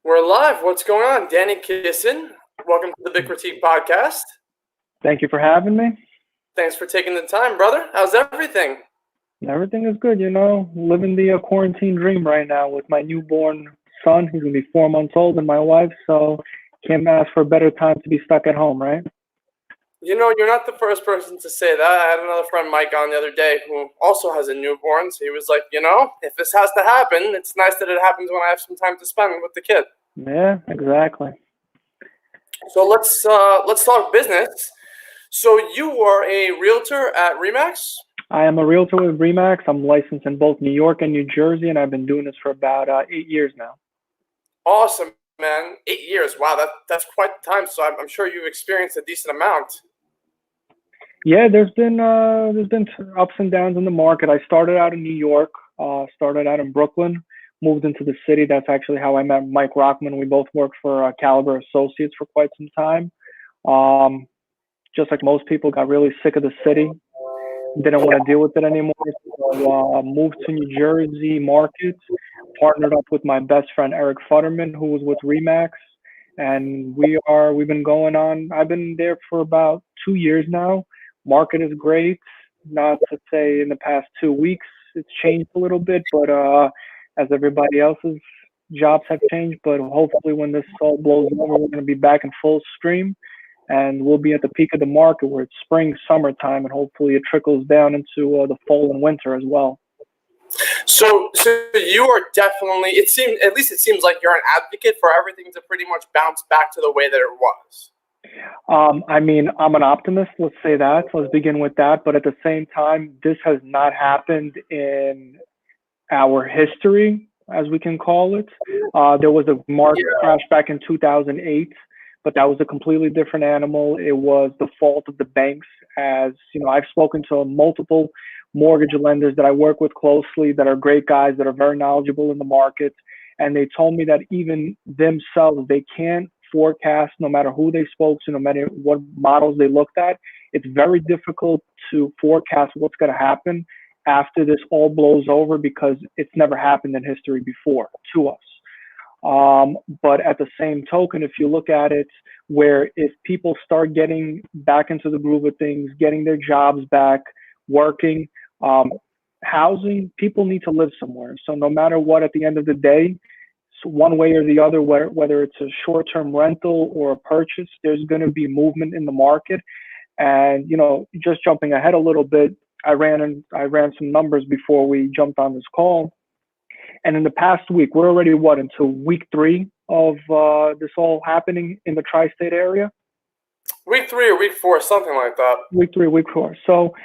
We're live. What's going on? Danny Kisin. Welcome to the BigCritique Podcast. Thank you for having me. Thanks for taking the time, brother. How's everything? Everything is good, living the quarantine dream right now with my newborn son. He's going to be 4 months old and my wife, so can't ask for a better time to be stuck at home, right? You're not the first person to say that. I had another friend, Mike, on the other day who also has a newborn. So he was like, if this has to happen, it's nice that it happens when I have some time to spend with the kid. Yeah, exactly. So let's talk business. So you are a realtor at Remax? I am a realtor with Remax. I'm licensed in both New York and New Jersey, and I've been doing this for about 8 years now. Awesome, man. 8 years. Wow, that's quite the time. So I'm sure you've experienced a decent amount. Yeah, there's been ups and downs in the market. I started out in New York, started out in Brooklyn, moved into the city. That's actually how I met Mike Rockman. We both worked for Caliber Associates for quite some time. Just like most people, got really sick of the city. Didn't want to deal with it anymore. So moved to New Jersey market, partnered up with my best friend Eric Futterman, who was with Remax. And we've been going on. I've been there for about 2 years now. Market is great. Not to say in the past 2 weeks it's changed a little bit, but as everybody else's jobs have changed. But hopefully when this all blows over, we're going to be back in full stream, and we'll be at the peak of the market where it's spring, summertime, and hopefully it trickles down into the fall and winter as well. So you are definitely, it seems like you're an advocate for everything to pretty much bounce back to the way that it was. I'm an optimist, let's say that. Let's begin with that. But at the same time, this has not happened in our history, as we can call it. There was a market crash back in 2008, but that was a completely different animal. It was the fault of the banks. As I've spoken to multiple mortgage lenders that I work with closely that are great guys, that are very knowledgeable in the market. And they told me that even themselves, they can't forecast, no matter who they spoke to, no matter what models they looked at. It's very difficult to forecast what's going to happen after this all blows over, because it's never happened in history before to us. But at the same token, if you look at it, where if people start getting back into the groove of things, getting their jobs back, working, housing, people need to live somewhere. So no matter what, at the end of the day, one way or the other, whether it's a short-term rental or a purchase, there's going to be movement in the market. And just jumping ahead a little bit, I ran some numbers before we jumped on this call. And in the past week, we're already into week 3 of this all happening in the tri-state area. Week 3 or week 4, something like that. Week 3, week 4. So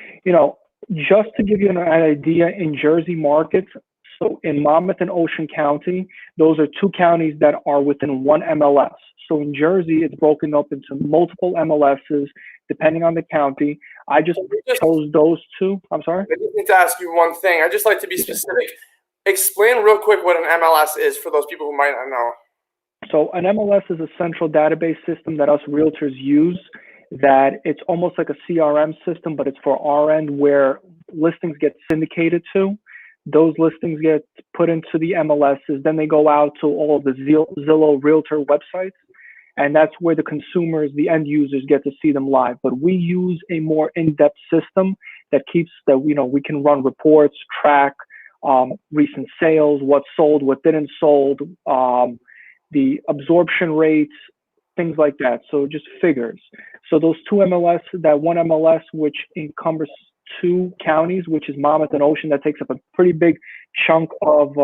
just to give you an idea, in Jersey markets, so in Monmouth and Ocean County, those are 2 counties that are within one MLS. So in Jersey, it's broken up into multiple MLSs, depending on the county. I just chose those 2. I'm sorry? I just need to ask you one thing. I'd just like to be specific. Explain real quick what an MLS is for those people who might not know. So an MLS is a central database system that us realtors use, that it's almost like a CRM system, but it's for our end, where listings get syndicated to. Those listings get put into the MLSs, then they go out to all of the Zillow realtor websites, and that's where the consumers, the end users, get to see them live. But we use a more in-depth system that we can run reports, track recent sales, what sold, what didn't sold, the absorption rates, things like that. So just figures. So those 2 MLS, that one MLS, which encumbers 2 counties, which is Monmouth and Ocean, that takes up a pretty big chunk of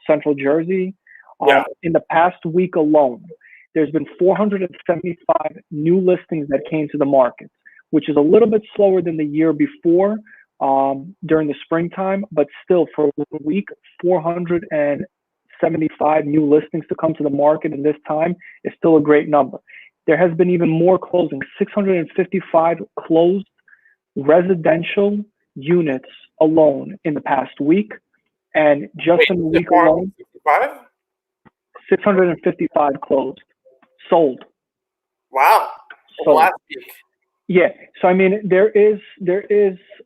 central Jersey. In the past week alone, there's been 475 new listings that came to the market, which is a little bit slower than the year before during the springtime, but still for a week, 475 new listings to come to the market in this time is still a great number. There has been even more closings, 655 closed residential units alone in the past week. And just in the week alone, 655 closed, sold. Wow. So, last week. Yeah. So, there is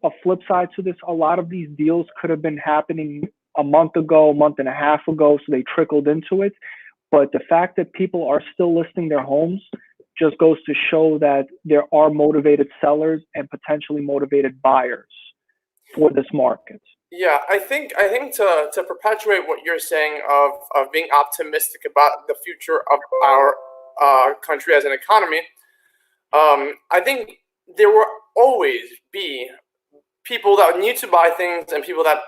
a flip side to this. A lot of these deals could have been happening a month ago, a month and a half ago, so they trickled into it. But the fact that people are still listing their homes just goes to show that there are motivated sellers and potentially motivated buyers for this market. Yeah, I think to perpetuate what you're saying of being optimistic about the future of our country as an economy, I think there will always be people that need to buy things and people that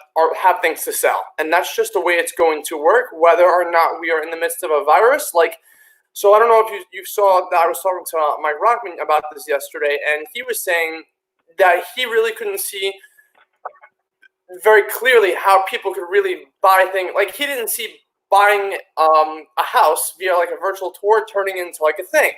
have things to sell, and that's just the way it's going to work, whether or not we are in the midst of a virus. So I don't know if you saw that I was talking to Mike Rockman about this yesterday, and he was saying that he really couldn't see very clearly how people could really buy things. Like, he didn't see buying a house via like a virtual tour turning into like a thing.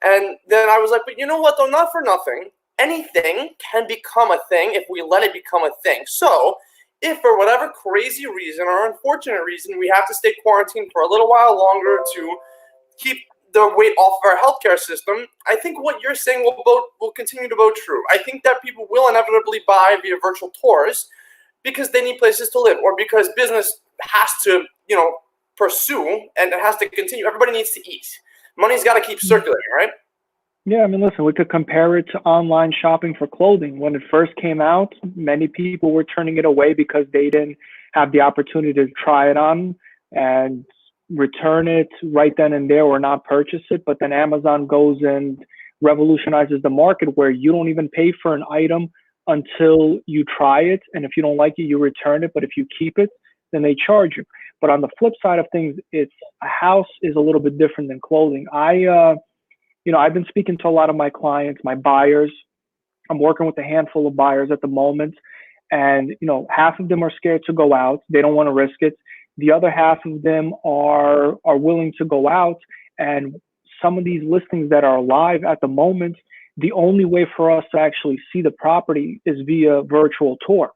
And then I was like, but you know what, though, not for nothing, anything can become a thing if we let it become a thing. So if for whatever crazy reason or unfortunate reason we have to stay quarantined for a little while longer to keep the weight off of our healthcare system, I think what you're saying will continue to hold true. I think that people will inevitably buy via virtual tours because they need places to live, or because business has to, pursue, and it has to continue. Everybody needs to eat. Money's got to keep circulating, right? Yeah, I mean, listen, we could compare it to online shopping for clothing. When it first came out, many people were turning it away because they didn't have the opportunity to try it on and return it right then and there or not purchase it. But then Amazon goes and revolutionizes the market where you don't even pay for an item until you try it. And if you don't like it, you return it. But if you keep it, then they charge you. But on the flip side of things, a house is a little bit different than clothing. I've been speaking to a lot of my clients, my buyers. I'm working with a handful of buyers at the moment. And, half of them are scared to go out. They don't want to risk it. The other half of them are willing to go out. And some of these listings that are live at the moment, the only way for us to actually see the property is via virtual tour.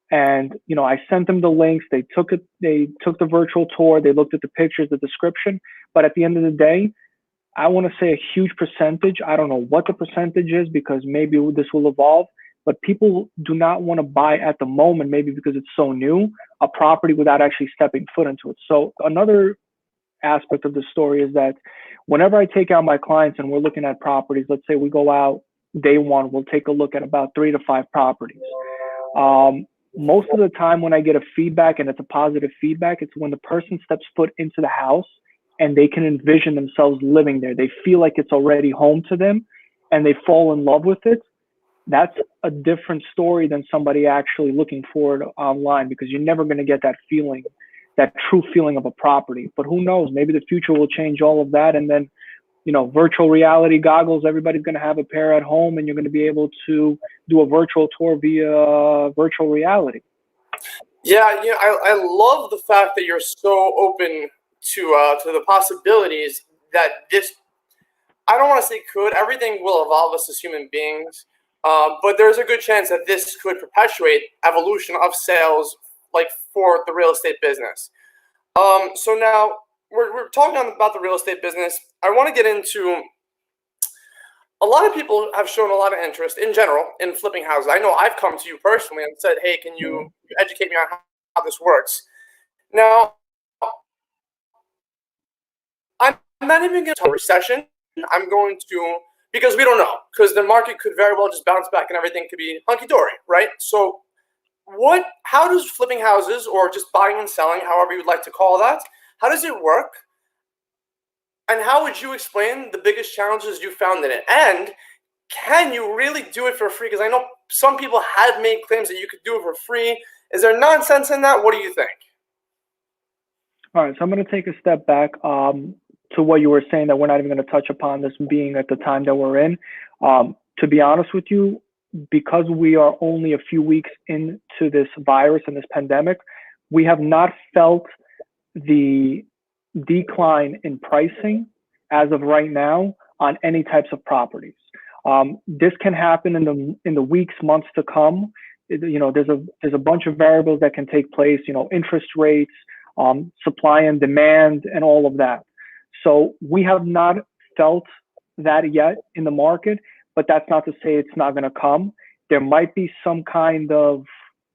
And, I sent them the links. They took the virtual tour. They looked at the pictures, the description. But at the end of the day, I want to say a huge percentage. I don't know what the percentage is because maybe this will evolve, but people do not want to buy at the moment, maybe because it's so new, a property without actually stepping foot into it. So another aspect of the story is that whenever I take out my clients and we're looking at properties, let's say we go out day one, we'll take a look at about 3 to 5 properties. Most of the time when I get a feedback and it's a positive feedback, it's when the person steps foot into the house and they can envision themselves living there. They feel like it's already home to them and they fall in love with it. That's a different story than somebody actually looking for it online, because you're never going to get that feeling, that true feeling of a property. But who knows, maybe the future will change all of that. And then, virtual reality goggles, everybody's going to have a pair at home and you're going to be able to do a virtual tour via virtual reality. Yeah, I love the fact that you're so open to the possibilities that this, I don't want to say could, everything will evolve us as human beings, but there's a good chance that this could perpetuate evolution of sales, like for the real estate business. So now we're talking about the real estate business. I want to get into, a lot of people have shown a lot of interest in general in flipping houses. I know I've come to you personally and said, hey, can you educate me on how this works? Now, I'm not even going to talk recession. I'm going to, because we don't know, because the market could very well just bounce back and everything could be hunky-dory, right? So how does flipping houses, or just buying and selling, however you would like to call that, how does it work? And how would you explain the biggest challenges you found in it? And can you really do it for free? Because I know some people have made claims that you could do it for free. Is there nonsense in that? What do you think? All right, so I'm going to take a step back to what you were saying, that we're not even going to touch upon this being at the time that we're in. To be honest with you, because we are only a few weeks into this virus and this pandemic, we have not felt the decline in pricing as of right now on any types of properties. This can happen in the weeks, months to come. There's a bunch of variables that can take place. Interest rates, supply and demand, and all of that. So we have not felt that yet in the market, but that's not to say it's not going to come. There might be some kind of,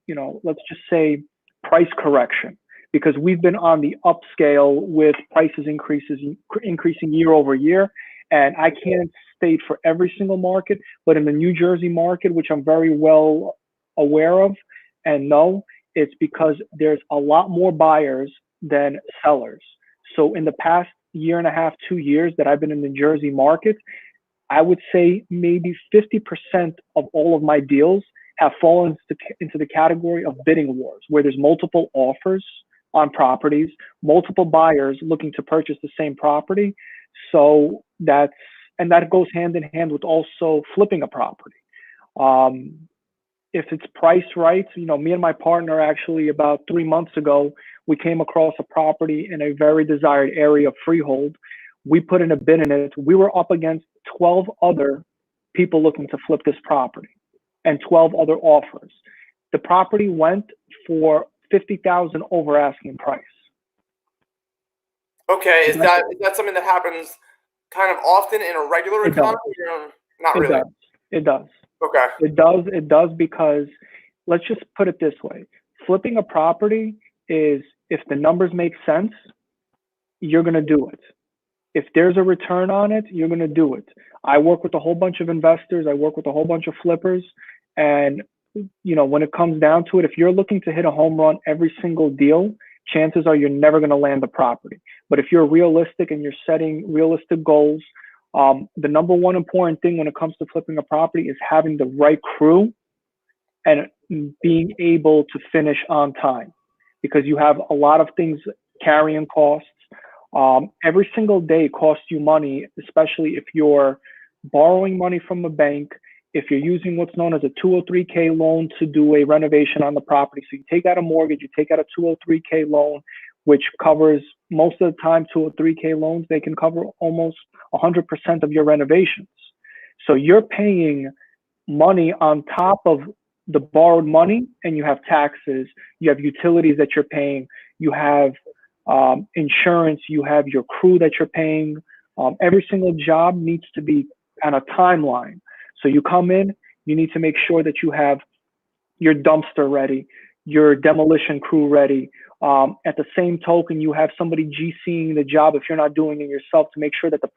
let's just say, price correction, because we've been on the upscale with prices increasing year over year. And I can't state for every single market, but in the New Jersey market, which I'm very well aware of and know, it's because there's a lot more buyers than sellers. So in the past year and a half, 2 years that I've been in the Jersey market, I would say maybe 50% of all of my deals have fallen into the category of bidding wars, where there's multiple offers on properties, multiple buyers looking to purchase the same property. So that goes hand in hand with also flipping a property. If it's priced right, me and my partner actually about 3 months ago, we came across a property in a very desired area of freehold. We put in a bid in it. We were up against 12 other people looking to flip this property and 12 other offers. The property went for $50,000 over asking price. Okay, is that something that happens kind of often in a regular economy? Not really. It does. Okay. It does because let's just put it this way. Flipping a property is, if the numbers make sense, you're going to do it. If there's a return on it, you're going to do it. I work with a whole bunch of investors. I work with a whole bunch of flippers. And, when it comes down to it, if you're looking to hit a home run every single deal, chances are you're never going to land the property. But if you're realistic and you're setting realistic goals, the number one important thing when it comes to flipping a property is having the right crew and being able to finish on time, because you have a lot of things, carrying costs. Every single day costs you money, especially if you're borrowing money from a bank, if you're using what's known as a 203K loan to do a renovation on the property. So you take out a mortgage, you take out a 203K loan, which covers most of the time. 203K loans, they can cover almost 100% of your renovations. So you're paying money on top of the borrowed money, and you have taxes, you have utilities that you're paying, you have insurance, you have your crew that you're paying. Every single job needs to be on a timeline. So you come in, you need to make sure that you have your dumpster ready, your demolition crew ready. At the same token, you have somebody GCing the job if you're not doing it yourself, to make sure that the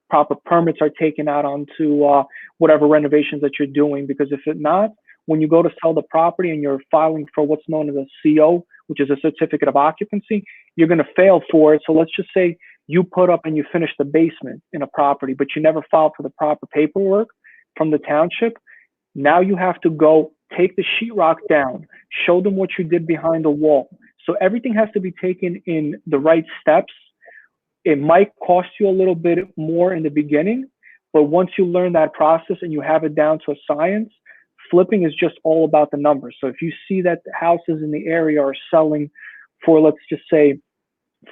proper permits are taken out onto whatever renovations that you're doing. Because if it's not, when you go to sell the property and you're filing for what's known as a CO, which is a certificate of occupancy, you're going to fail for it. So let's just say you put up and you finish the basement in a property, but you never filed for the proper paperwork from the township. Now you have to go take the sheetrock down, show them what you did behind the wall. So everything has to be taken in the right steps. It might cost you a little bit more in the beginning, but once you learn that process and you have it down to a science, flipping is just all about the numbers. So if you see that houses in the area are selling for, let's just say,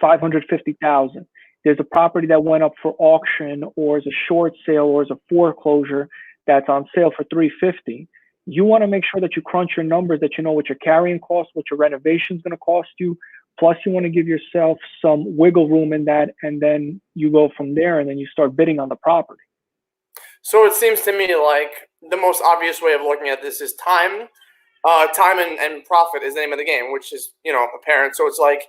$550,000, there's a property that went up for auction or is a short sale or is a foreclosure that's on sale for $350,000. You want to make sure that you crunch your numbers, that you know what your carrying cost, what your renovation is going to cost you. Plus, you want to give yourself some wiggle room in that, and then you go from there, and then you start bidding on the property. So it seems to me like the most obvious way of looking at this is time. Time and profit is the name of the game, which is, apparent. So it's like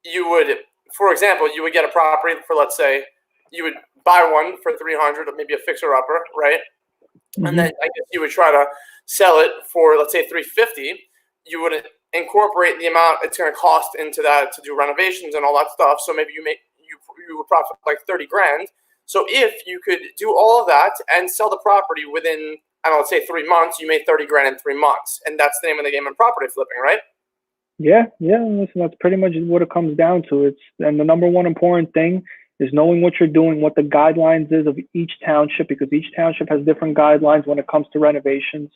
you would, for example, you would get a property for, let's say, you would buy one for $300, maybe a fixer-upper, right? Mm-hmm. And then I guess you would try to sell it for, let's say, $350. You would incorporate the amount it's going to cost into that to do renovations and all that stuff. So maybe you would profit like $30,000. So if you could do all of that and sell the property within, I don't know, let's say 3 months, you made $30,000 in 3 months, and that's the name of the game in property flipping, right? Yeah. Listen, that's pretty much what it comes down to. And the number one important thing is knowing what you're doing, what the guidelines is of each township, because each township has different guidelines when it comes to renovations.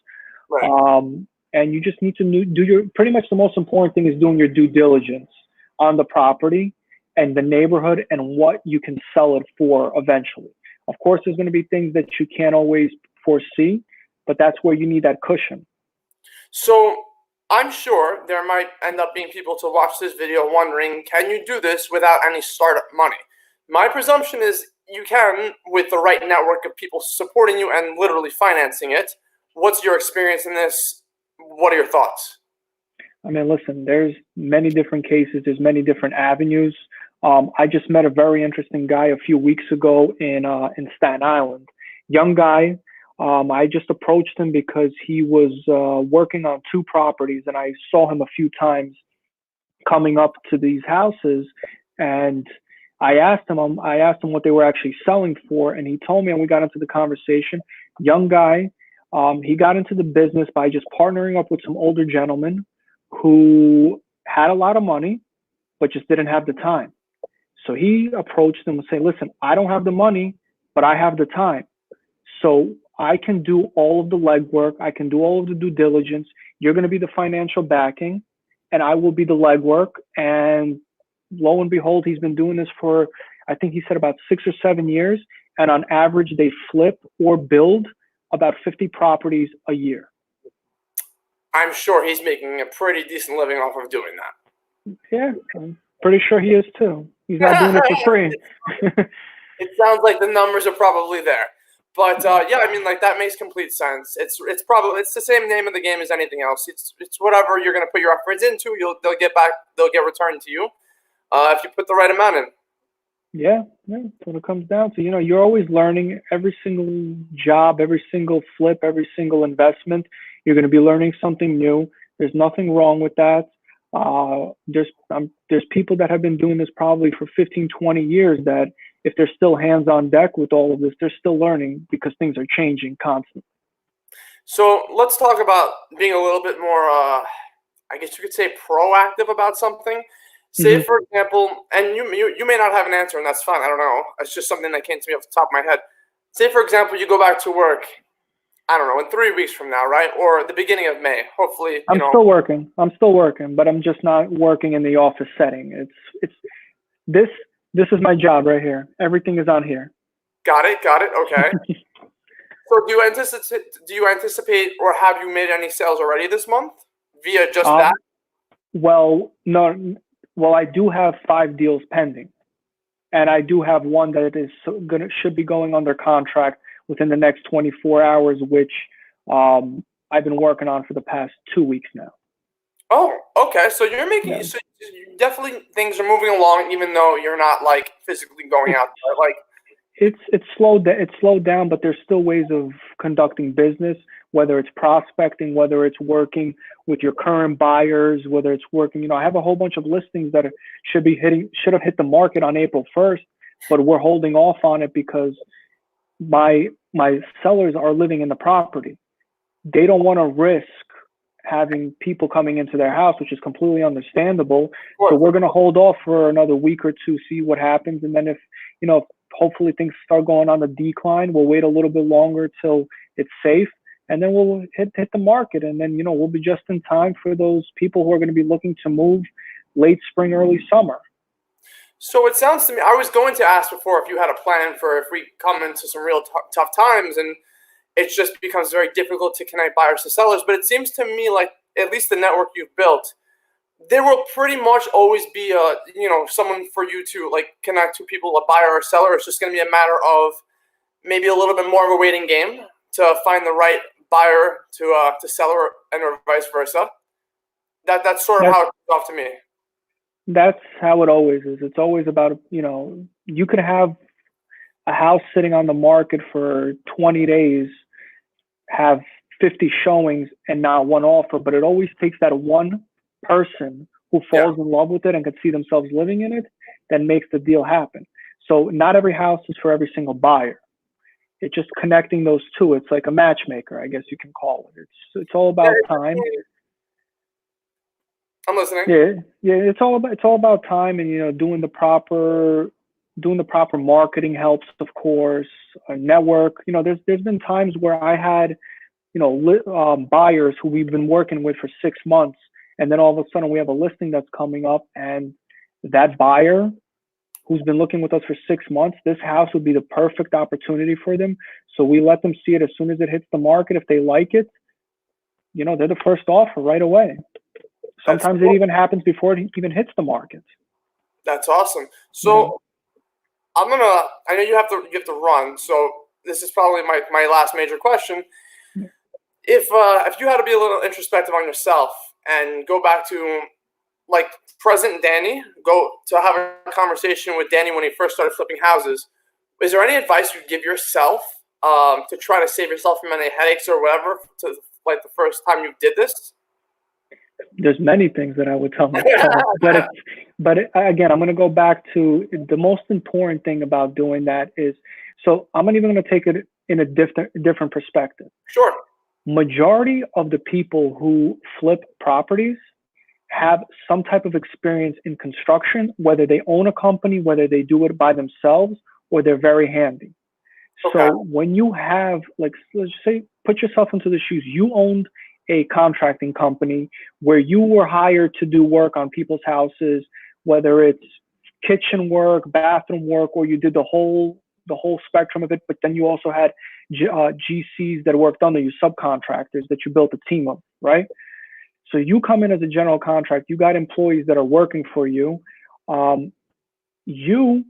Right. And you just need to do pretty much the most important thing is doing your due diligence on the property and the neighborhood and what you can sell it for eventually. Of course, there's going to be things that you can't always foresee, but that's where you need that cushion. So I'm sure there might end up being people to watch this video wondering, can you do this without any startup money? My presumption is you can, with the right network of people supporting you and literally financing it. What's your experience in this? What are your thoughts? I mean, listen, there's many different cases. There's many different avenues. I just met a very interesting guy a few weeks ago in Staten Island. Young guy. I just approached him because he was working on two properties, and I saw him a few times coming up to these houses, and I asked him what they were actually selling for, and he told me, and we got into the conversation. Young guy. He got into the business by just partnering up with some older gentlemen who had a lot of money, but just didn't have the time. So he approached them and say, listen, I don't have the money, but I have the time. So I can do all of the legwork. I can do all of the due diligence. You're going to be the financial backing, and I will be the legwork. And lo and behold, he's been doing this for, I think he said about 6 or 7 years. And on average, they flip or build about 50 properties a year. I'm sure he's making a pretty decent living off of doing that. Yeah, I'm pretty sure he is too. He's not doing it for free. It sounds like the numbers are probably there. But yeah, I mean, like that makes complete sense. It's the same name of the game as anything else. It's whatever you're going to put your efforts into, they'll get returned to you if you put the right amount in. Yeah, that's what it comes down to. You're always learning. Every single job, every single flip, every single investment, you're going to be learning something new. There's nothing wrong with that. There's people that have been doing this probably for 15, 20 years that if they're still hands on deck with all of this, they're still learning because things are changing constantly. So let's talk about being a little bit more, I guess you could say, proactive about something. Say, for example, and you may not have an answer, and that's fine. I don't know. It's just something that came to me off the top of my head. Say, for example, you go back to work, I don't know, in 3 weeks from now, right? Or the beginning of May, hopefully. I'm still working, but I'm just not working in the office setting. This is my job right here. Everything is on here. Got it. Okay. So do you anticipate or have you made any sales already this month via just that? Well, no. Well, I do have 5 deals pending, and I do have one that should be going under contract within the next 24 hours, which I've been working on for the past 2 weeks now. Oh, okay. So you're making so definitely things are moving along, even though you're not like physically going out there. Like it's slowed down, but there's still ways of conducting business, whether it's prospecting, whether it's working with your current buyers, whether it's working. I have a whole bunch of listings that should have hit the market on April 1st, but we're holding off on it because my sellers are living in the property. They don't want to risk having people coming into their house, which is completely understandable. So we're going to hold off for another week or two, see what happens. And then if hopefully things start going on the decline, we'll wait a little bit longer till it's safe. And then we'll hit the market. And then, we'll be just in time for those people who are going to be looking to move late spring, early summer. So it sounds to me, I was going to ask before if you had a plan for if we come into some real tough times and it just becomes very difficult to connect buyers to sellers. But it seems to me like at least the network you've built, there will pretty much always be someone for you to like connect to people, a buyer or seller. It's just going to be a matter of maybe a little bit more of a waiting game to find the right buyer to seller and or vice versa. That's sort of how it comes off to me. That's how it always is. It's always about, you could have a house sitting on the market for 20 days, have 50 showings and not one offer, but it always takes that one person who falls in love with it and can see themselves living in it that makes the deal happen. So not every house is for every single buyer. It's just connecting those two. It's like a matchmaker, I guess you can call it. It's all about time. I'm listening. Yeah. It's all about time, and doing the proper marketing helps, of course. A network. There's been times where I had, buyers who we've been working with for 6 months, and then all of a sudden we have a listing that's coming up, and that buyer who's been looking with us for 6 months, this house would be the perfect opportunity for them. So we let them see it as soon as it hits the market. If they like it, they're the first offer right away. Sometimes it even happens before it even hits the market. That's awesome. So I know you have to run. So this is probably my last major question. If you had to be a little introspective on yourself, and go back to like present Danny, go to have a conversation with Danny when he first started flipping houses, is there any advice you'd give yourself to try to save yourself from any headaches or whatever to like the first time you did this? There's many things that I would tell myself, again, I'm going to go back to the most important thing about doing that is, so I'm not even going to take it in a different perspective. Sure. Majority of the people who flip properties have some type of experience in construction, whether they own a company, whether they do it by themselves, or they're very handy. Okay. So when you have, like, let's say, put yourself into the shoes, you owned a contracting company where you were hired to do work on people's houses, whether it's kitchen work, bathroom work, or you did the whole spectrum of it, but then you also had GCs that worked under you, subcontractors that you built a team of, right? So you come in as a general contractor, you got employees that are working for you. You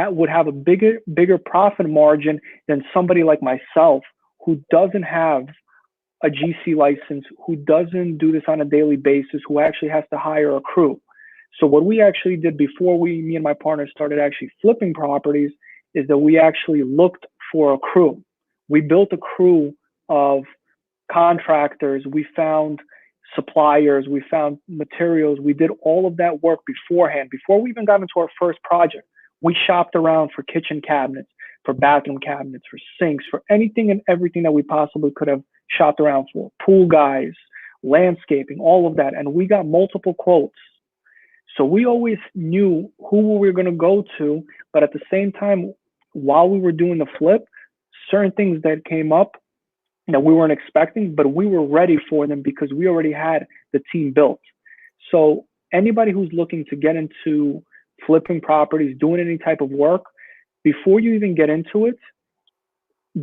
would have a bigger profit margin than somebody like myself who doesn't have a GC license, who doesn't do this on a daily basis, who actually has to hire a crew. So what we actually did before me and my partner started actually flipping properties is that we actually looked for a crew. We built a crew of contractors. We found suppliers. We found materials. We did all of that work beforehand. Before we even got into our first project, we shopped around for kitchen cabinets, for bathroom cabinets, for sinks, for anything and everything that we possibly could have shopped around for. Pool guys, landscaping, all of that. And we got multiple quotes. So we always knew who we were going to go to, but at the same time, while we were doing the flip, certain things that came up that we weren't expecting, but we were ready for them because we already had the team built. So anybody who's looking to get into flipping properties, doing any type of work, before you even get into it,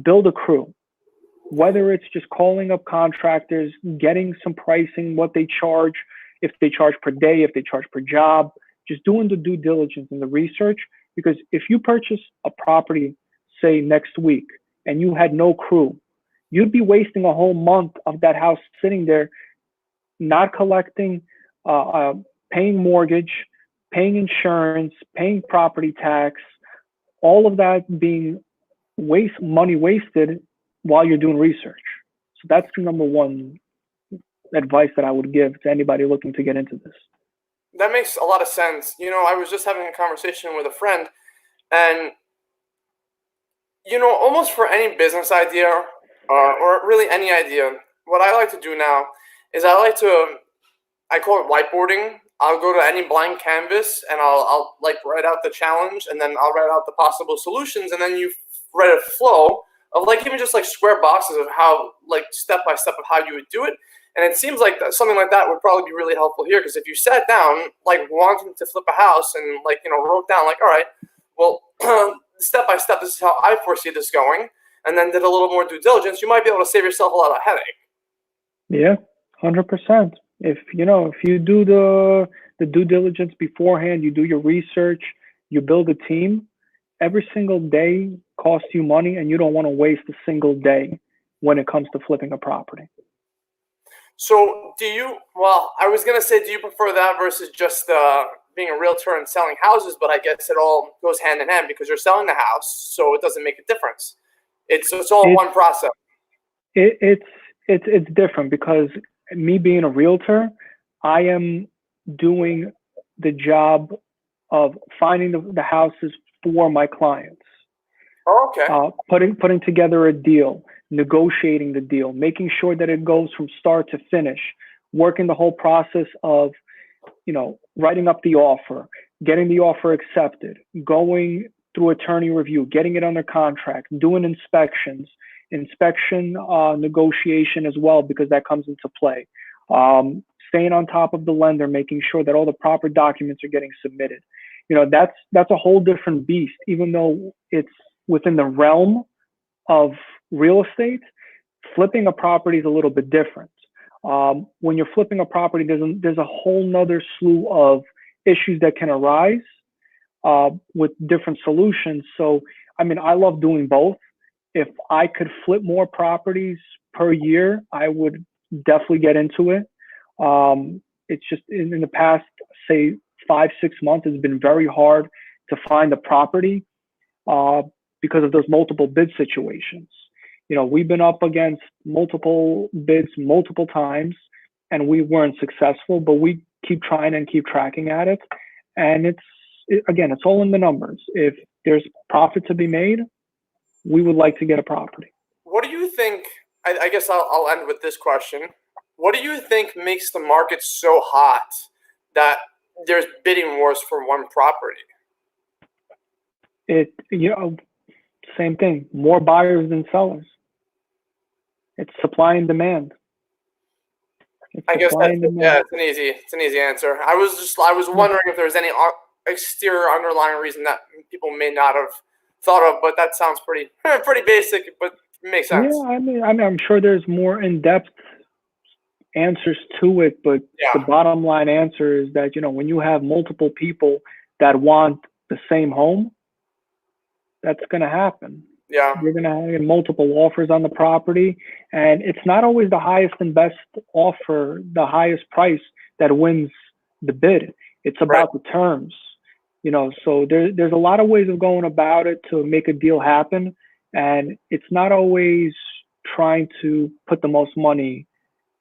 build a crew. Whether it's just calling up contractors, getting some pricing, what they charge, if they charge per day, if they charge per job, just doing the due diligence and the research. Because if you purchase a property, say next week, and you had no crew, you'd be wasting a whole month of that house sitting there, not collecting, paying mortgage, paying insurance, paying property tax, all of that being money wasted while you're doing research. So that's the number one advice that I would give to anybody looking to get into this. That makes a lot of sense. I was just having a conversation with a friend, and almost for any business idea or really any idea, what I like to do now is I call it whiteboarding. I'll go to any blank canvas and I'll like write out the challenge, and then I'll write out the possible solutions, and then you write a flow of like even just like square boxes of how, like, step by step of how you would do it. And it seems like something like that would probably be really helpful here, because if you sat down like wanting to flip a house and like wrote down like, all right, well, step by step, this is how I foresee this going, and then did a little more due diligence, you might be able to save yourself a lot of headache. Yeah, 100%. If you do the due diligence beforehand, you do your research, you build a team, every single day costs you money, and you don't want to waste a single day when it comes to flipping a property. So I was going to say, do you prefer that versus just being a realtor and selling houses? But I guess it all goes hand in hand because you're selling the house, so it doesn't make a difference. It's all one process. It's different because me being a realtor, I am doing the job of finding the houses for my clients. Oh, okay. Putting together a deal, negotiating the deal, making sure that it goes from start to finish, working the whole process of, writing up the offer, getting the offer accepted, going through attorney review, getting it under contract, doing inspection negotiation as well, because that comes into play. Staying on top of the lender, making sure that all the proper documents are getting submitted. That's a whole different beast, even though it's within the realm of real estate. Flipping a property is a little bit different. When you're flipping a property, there's a whole nother slew of issues that can arise with different solutions. So, I love doing both. If I could flip more properties per year, I would definitely get into it. It's just in the past, say, 5, 6 months, it's been very hard to find a property because of those multiple bid situations. We've been up against multiple bids multiple times, and we weren't successful, but we keep trying and keep tracking at it. And it's all in the numbers. If there's profit to be made, we would like to get a property. What do you think? I guess I'll end with this question. What do you think makes the market so hot that there's bidding wars for one property? Same thing. More buyers than sellers. It's supply and demand. I guess it's an easy answer. I was wondering if there's any exterior underlying reason that people may not have thought of, but that sounds pretty basic, but it makes sense. Yeah, I'm sure there's more in-depth answers to it, but the bottom line answer is that when you have multiple people that want the same home, that's going to happen. Yeah, you're going to have multiple offers on the property, and it's not always the highest and best offer, the highest price that wins the bid. It's about the terms, so there's a lot of ways of going about it to make a deal happen, and it's not always trying to put the most money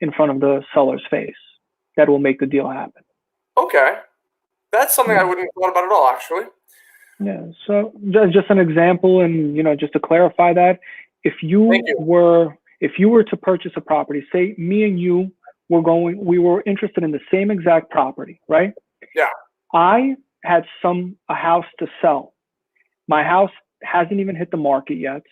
in front of the seller's face that will make the deal happen. Okay, that's something I wouldn't have thought about at all, actually. Yeah. So just an example, and just to clarify that, if you were to purchase a property, say me and you we were interested in the same exact property, right? Yeah. I had a house to sell. My house hasn't even hit the market yet.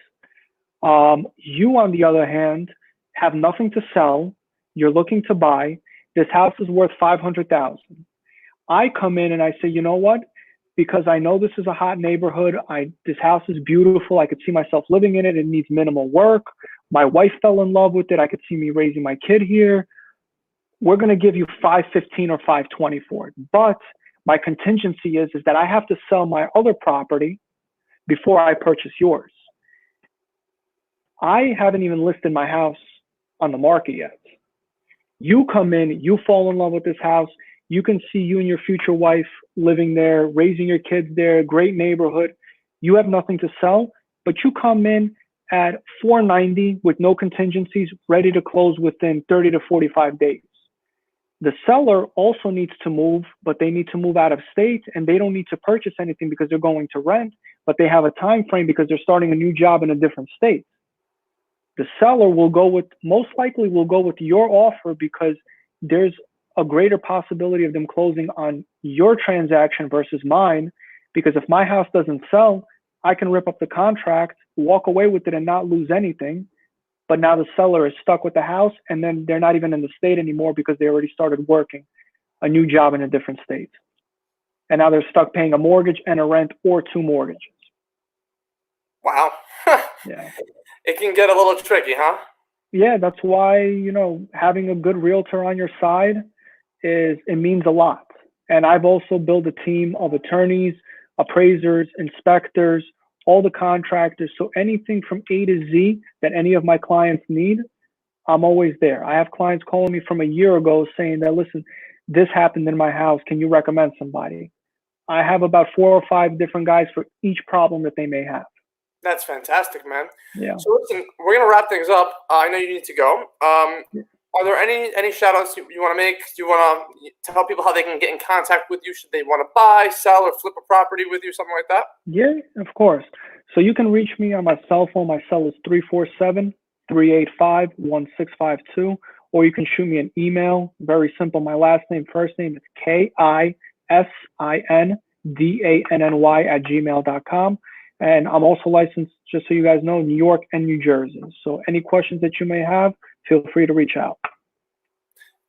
You, on the other hand, have nothing to sell. You're looking to buy. This house is worth $500,000. I come in and I say, you know what? Because I know this is a hot neighborhood. This house is beautiful. I could see myself living in it. It needs minimal work. My wife fell in love with it. I could see me raising my kid here. We're going to give you $515 or $520 for it. But my contingency is that I have to sell my other property before I purchase yours. I haven't even listed my house on the market yet. You come in, you fall in love with this house. You can see you and your future wife living there, raising your kids there, great neighborhood. You have nothing to sell, but you come in at $490 with no contingencies, ready to close within 30 to 45 days. The seller also needs to move, but they need to move out of state, and they don't need to purchase anything because they're going to rent, but they have a time frame because they're starting a new job in a different state. The seller most likely will go with your offer because there's a greater possibility of them closing on your transaction versus mine, because if my house doesn't sell, I can rip up the contract, walk away with it and not lose anything. But now the seller is stuck with the house, and then they're not even in the state anymore because they already started working a new job in a different state. And now they're stuck paying a mortgage and a rent or two mortgages. Wow. Yeah. It can get a little tricky, huh? Yeah, that's why, having a good realtor on your side it means a lot. And I've also built a team of attorneys, appraisers, inspectors, all the contractors. So anything from A to Z that any of my clients need, I'm always there. I have clients calling me from a year ago saying that, listen, this happened in my house. Can you recommend somebody? I have about 4 or 5 different guys for each problem that they may have. That's fantastic, man. Yeah. So listen, we're going to wrap things up. I know you need to go. Are there any shout outs you want to make? Do you want to tell people how they can get in contact with you? Should they want to buy, sell, or flip a property with you, something like that? Yeah, of course. So you can reach me on my cell phone. My cell is 347-385-1652. Or you can shoot me an email. Very simple. My last name, first name is KISINDANNY@gmail.com. And I'm also licensed, just so you guys know, New York and New Jersey. So any questions that you may have, feel free to reach out.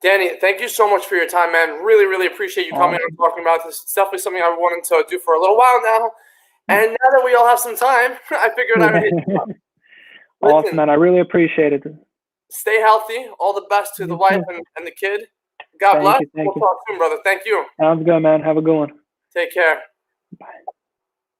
Danny, thank you so much for your time, man. Really, really appreciate you coming and talking about this. It's definitely something I've wanted to do for a little while now. And now that we all have some time, I figured I would hit you up. Awesome, man. I really appreciate it. Stay healthy. All the best to the wife and the kid. God bless. We'll talk soon, brother. Thank you. Sounds good, man. Have a good one. Take care. Bye.